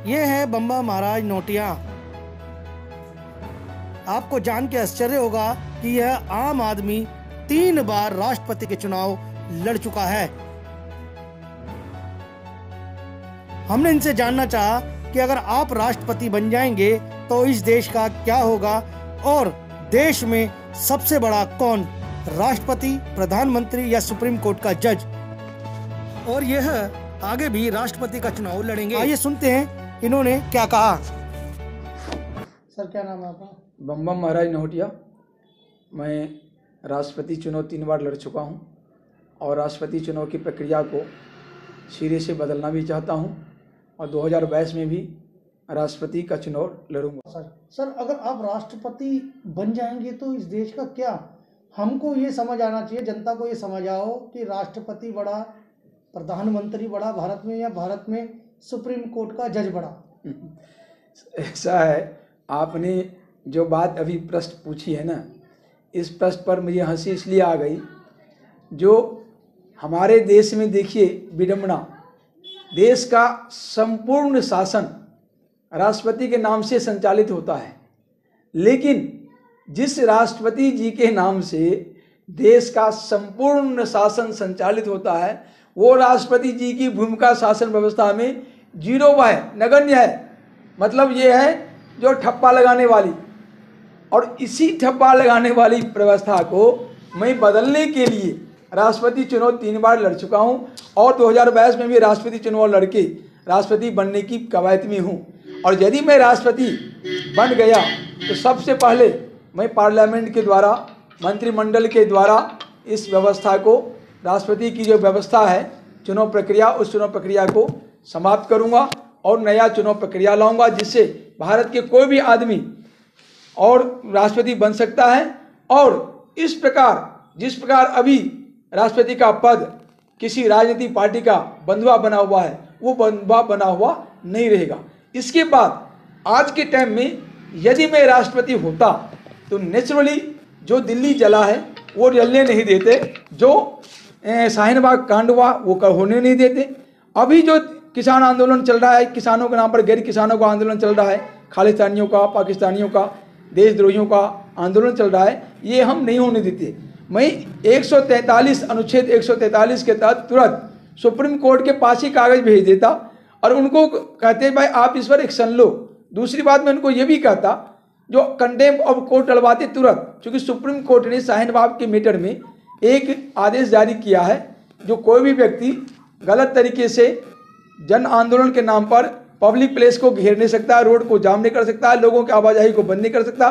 ये है बम्बा महाराज नोटिया। आपको जान के आश्चर्य होगा कि यह आम आदमी 3 बार राष्ट्रपति के चुनाव लड़ चुका है। हमने इनसे जानना चाहा कि अगर आप राष्ट्रपति बन जाएंगे तो इस देश का क्या होगा और देश में सबसे बड़ा कौन, राष्ट्रपति, प्रधानमंत्री या सुप्रीम कोर्ट का जज। और यह आगे भी राष्ट्रपति का चुनाव लड़ेंगे। आइए सुनते हैं इन्होंने क्या कहा। सर क्या नाम है आपका? बम्बा महाराज नोटिया। मैं राष्ट्रपति चुनाव 3 बार लड़ चुका हूं और राष्ट्रपति चुनाव की प्रक्रिया को सिरे से बदलना भी चाहता हूं और 2022 में भी राष्ट्रपति का चुनाव लड़ूंगा। सर अगर आप राष्ट्रपति बन जाएंगे तो इस देश का क्या, हमको ये समझ आना चाहिए, जनता को ये समझ आओ कि राष्ट्रपति बड़ा, प्रधानमंत्री बड़ा भारत में, या भारत में सुप्रीम कोर्ट का जज बड़ा? ऐसा है, आपने जो बात अभी प्रश्न पूछी है ना, इस प्रश्न पर मुझे हंसी इसलिए आ गई। जो हमारे देश में देखिए विडंबना, देश का संपूर्ण शासन राष्ट्रपति के नाम से संचालित होता है, लेकिन जिस राष्ट्रपति जी के नाम से देश का संपूर्ण शासन संचालित होता है वो राष्ट्रपति जी की भूमिका शासन व्यवस्था में 0 है, नगण्य है। मतलब ये है जो ठप्पा लगाने वाली, और इसी ठप्पा लगाने वाली व्यवस्था को मैं बदलने के लिए राष्ट्रपति चुनाव 3 बार लड़ चुका हूं और 2022 में भी राष्ट्रपति चुनाव लड़के राष्ट्रपति बनने की कवायद में हूं। और यदि मैं राष्ट्रपति बन गया तो सबसे पहले मैं पार्लियामेंट के द्वारा, मंत्रिमंडल के द्वारा इस व्यवस्था को, राष्ट्रपति की जो व्यवस्था है चुनाव प्रक्रिया, उस चुनाव प्रक्रिया को समाप्त करूंगा और नया चुनाव प्रक्रिया लाऊंगा, जिससे भारत के कोई भी आदमी और राष्ट्रपति बन सकता है। और इस प्रकार, जिस प्रकार अभी राष्ट्रपति का पद किसी राजनीतिक पार्टी का बंधुआ बना हुआ है, वो बंधुआ बना हुआ नहीं रहेगा। इसके बाद आज के टाइम में यदि मैं राष्ट्रपति होता तो नेचुरली जो दिल्ली जला है वो जलने नहीं देते, जो शाहीनबाग कांड हुआ वो होने नहीं देते। अभी जो किसान आंदोलन चल रहा है, किसानों के नाम पर गैर किसानों का आंदोलन चल रहा है, खालिस्तानियों का, पाकिस्तानियों का, देशद्रोहियों का आंदोलन चल रहा है, ये हम नहीं होने देते। मैं 143 अनुच्छेद 143 के तहत तुरंत सुप्रीम कोर्ट के पास ही कागज भेज देता और उनको कहते भाई आप इस पर एक्शन लो। दूसरी बात मैं उनको ये भी कहता, जो कंटेम्प्ट ऑफ कोर्ट डलवाते तुरंत, क्योंकि सुप्रीम कोर्ट ने शाहीनबाग के मैटर में एक आदेश जारी किया है, जो कोई भी व्यक्ति गलत तरीके से जन आंदोलन के नाम पर पब्लिक प्लेस को घेर नहीं सकता, रोड को जाम नहीं कर सकता, लोगों की आवाजाही को बंद नहीं कर सकता,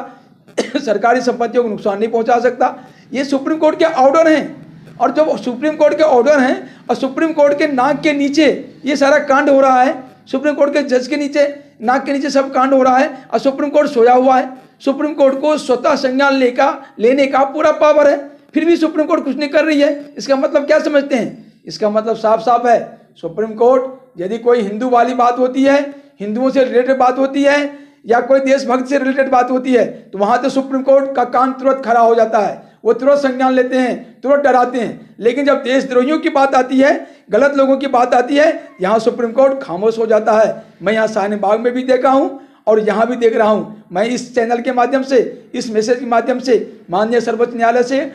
सरकारी संपत्तियों को नुकसान नहीं पहुंचा सकता। ये सुप्रीम कोर्ट के ऑर्डर हैं, और जब सुप्रीम कोर्ट के ऑर्डर हैं और सुप्रीम कोर्ट के नाक के नीचे ये सारा कांड हो रहा है, सुप्रीम कोर्ट के जज के नीचे, नाक के नीचे सब कांड हो रहा है और सुप्रीम कोर्ट सोया हुआ है। सुप्रीम कोर्ट को स्वतः संज्ञान लेने का पूरा पावर है, फिर भी सुप्रीम कोर्ट कुछ नहीं कर रही है। इसका मतलब क्या समझते हैं? इसका मतलब साफ साफ है, सुप्रीम कोर्ट यदि कोई हिंदू वाली बात होती है, हिंदुओं से रिलेटेड बात होती है, या कोई देशभक्त से रिलेटेड बात होती है, तो वहां तो सुप्रीम कोर्ट का कान तुरंत खड़ा हो जाता है, वो तुरंत संज्ञान लेते हैं, तुरंत डराते हैं। लेकिन जब देशद्रोहियों की बात आती है, गलत लोगों की बात आती है, यहाँ सुप्रीम कोर्ट खामोश हो जाता है। मैं यहाँ शाहीनबाग में भी देखा हूँ और यहाँ भी देख रहा हूँ। मैं इस चैनल के माध्यम से, इस मैसेज के माध्यम से माननीय सर्वोच्च न्यायालय से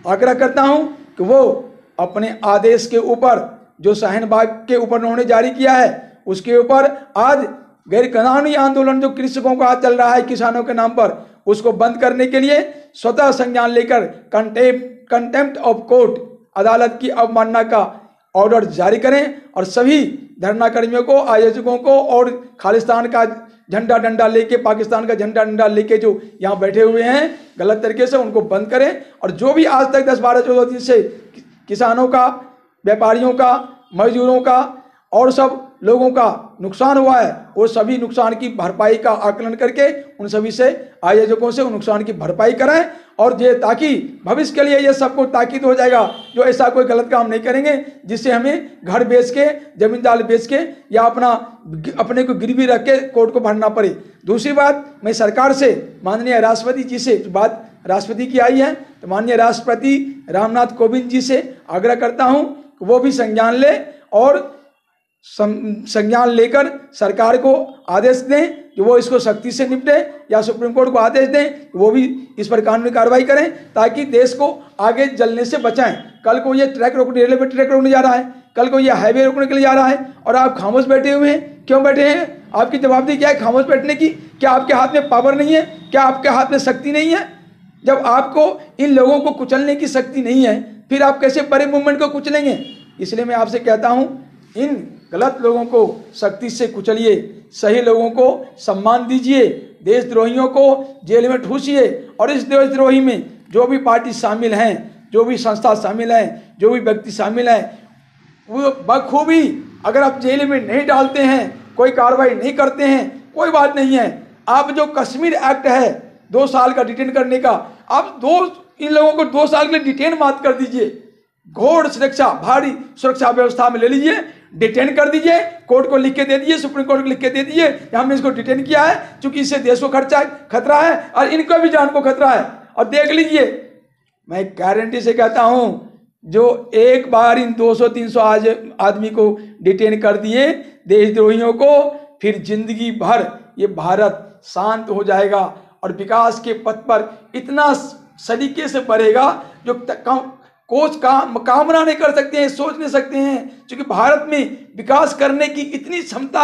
आग्रह करता हूँ कि वो अपने आदेश के ऊपर, जो शाहीनबाग के ऊपर उन्होंने जारी किया है, उसके ऊपर आज गैर कानूनी आंदोलन जो कृषकों का चल रहा है किसानों के नाम पर, उसको बंद करने के लिए स्वतः संज्ञान लेकर कंटेम्प्ट ऑफ कोर्ट, अदालत की अवमानना का ऑर्डर जारी करें और सभी धरना कर्मियों को, आयोजकों को और खालिस्तान का झंडा डंडा लेके, पाकिस्तान का झंडा डंडा लेके जो यहाँ बैठे हुए हैं गलत तरीके से, उनको बंद करें। और जो भी आज तक 10, 12, 14 दिन से किसानों का, व्यापारियों का, मजदूरों का और सब लोगों का नुकसान हुआ है, वो सभी नुकसान की भरपाई का आकलन करके उन सभी से, आयोजकों से उन नुकसान की भरपाई कराएं। और ये ताकि भविष्य के लिए ये सबको ताकीद हो जाएगा, जो ऐसा कोई गलत काम नहीं करेंगे जिससे हमें घर बेच के, जमींदार बेच के या अपने को गिरवी रख के कोर्ट को भरना पड़े। दूसरी बात, मैं सरकार से, माननीय राष्ट्रपति जी से, बात राष्ट्रपति की आई है, तो माननीय राष्ट्रपति रामनाथ कोविंद जी से आग्रह करता हूँ कि वो भी संज्ञान ले और संज्ञान लेकर सरकार को आदेश दें कि वो इसको सख्ती से निपटे, या सुप्रीम कोर्ट को आदेश दें कि वो भी इस पर कानूनी कार्रवाई करें, ताकि देश को आगे जलने से बचाएं। कल को ये रेलवे ट्रैक रोकने जा रहा है, कल को ये हाईवे रोकने के लिए जा रहा है, और आप खामोश बैठे हुए हैं। क्यों बैठे हैं? आपकी जवाबदेही क्या है खामोश बैठने की? क्या आपके हाथ में पावर नहीं है? क्या आपके हाथ में शक्ति नहीं है? जब आपको इन लोगों को कुचलने की शक्ति नहीं है, फिर आप कैसे बड़े मूवमेंट को कुचलेंगे? इसलिए मैं आपसे कहता हूं, इन गलत लोगों को सख्ती से कुचलिए, सही लोगों को सम्मान दीजिए, देशद्रोहियों को जेल में ठूसिए। और इस देशद्रोही में जो भी पार्टी शामिल हैं, जो भी संस्था शामिल हैं, जो भी व्यक्ति शामिल हैं, वो बखूबी, अगर आप जेल में नहीं डालते हैं, कोई कार्रवाई नहीं करते हैं, कोई बात नहीं है। आप जो कश्मीर एक्ट है 2 साल का डिटेन करने का, आप इन लोगों को 2 साल के लिए डिटेन मत कर दीजिए, घोर सुरक्षा, भारी सुरक्षा व्यवस्था में ले लीजिए, डिटेन कर दीजिए, कोर्ट को लिख के दे दीजिए, सुप्रीम कोर्ट को लिख के दे दीजिए कि हमने इसको डिटेन किया है, क्योंकि इससे देश को खतरा है और इनको भी जान को खतरा है। और देख लीजिए, मैं गारंटी से कहता हूं, जो एक बार इन 200-300 आदमी को डिटेन कर दिए देशद्रोहियों को, फिर जिंदगी भर ये भारत शांत हो जाएगा और विकास के पथ पर इतना सलीके से बढ़ेगा जो कोच का कामना नहीं कर सकते हैं, सोच नहीं सकते हैं। क्योंकि भारत में विकास करने की इतनी क्षमता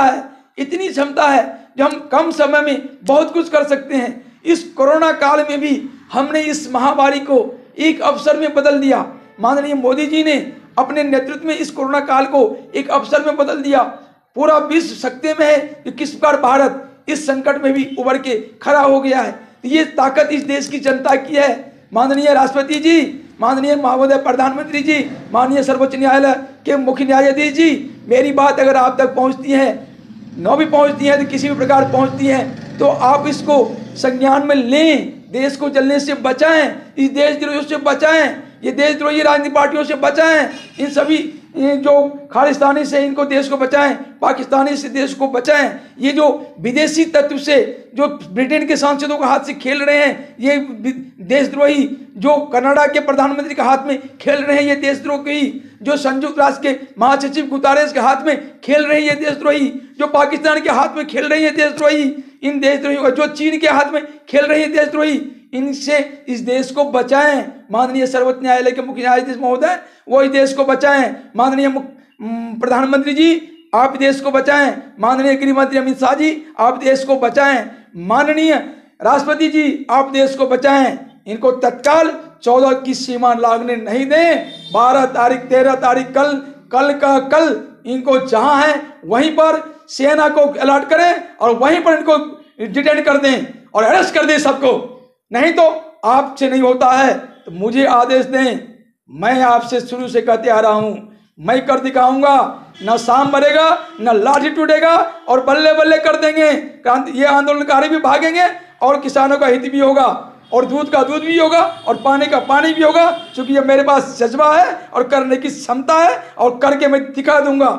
है जो हम कम समय में बहुत कुछ कर सकते हैं। इस कोरोना काल में भी हमने इस महामारी को एक अवसर में बदल दिया। माननीय मोदी जी ने अपने नेतृत्व में इस कोरोना काल को एक अवसर में बदल दिया। पूरा विश्व सकते में है कि किस प्रकार भारत इस संकट में भी उभर के खड़ा हो गया है। ये ताकत इस देश की जनता की है। माननीय राष्ट्रपति जी, माननीय महोदय प्रधानमंत्री जी, माननीय सर्वोच्च न्यायालय के मुख्य न्यायाधीश जी, मेरी बात अगर आप तक पहुंचती है, न भी पहुंचती है तो किसी भी प्रकार पहुंचती है, तो आप इसको संज्ञान में लें, देश को जलने से बचाएं, इस देशद्रोहियों से बचाएं, ये देशद्रोही राजनीतिक पार्टियों से बचाएं, इन सभी जो खालिस्तानी से इनको देश को बचाएं, पाकिस्तानी से देश को बचाएं। ये जो विदेशी तत्व से जो ब्रिटेन के सांसदों के हाथ से खेल रहे हैं, ये देशद्रोही जो कनाडा के प्रधानमंत्री के हाथ में खेल रहे हैं, ये देशद्रोही जो संयुक्त राष्ट्र के महासचिव गुतारेस के हाथ में खेल रहे हैं, ये देशद्रोही जो पाकिस्तान के हाथ में खेल रही है, देशद्रोही इन देशद्रोहियों जो चीन के हाथ में खेल रही है, देशद्रोही, इनसे इस देश को बचाएं। माननीय सर्वोच्च न्यायालय के मुख्य न्यायाधीश महोदय, वो इस देश को बचाएं। माननीय प्रधानमंत्री जी, आप देश को बचाएं। माननीय गृह मंत्री अमित शाह जी, आप देश को बचाएं। माननीय राष्ट्रपति जी, आप देश को बचाएं। इनको तत्काल 14 की सीमा लागने नहीं दें। 12 तारीख 13 तारीख कल का कल इनको जहां है वहीं पर सेना को अलर्ट करें और वहीं पर इनको डिटेन कर दें और अरेस्ट कर दें सबको। नहीं तो आपसे नहीं होता है तो मुझे आदेश दें। मैं आपसे शुरू से कहते आ रहा हूं, मैं कर दिखाऊंगा। न शाम मरेगा, न लाठी टूटेगा और बल्ले बल्ले कर देंगे। ये आंदोलनकारी भी भागेंगे और किसानों का हित भी होगा और दूध का दूध भी होगा और पानी का पानी भी होगा। क्योंकि ये मेरे पास जज्बा है और करने की क्षमता है और करके मैं दिखा दूंगा।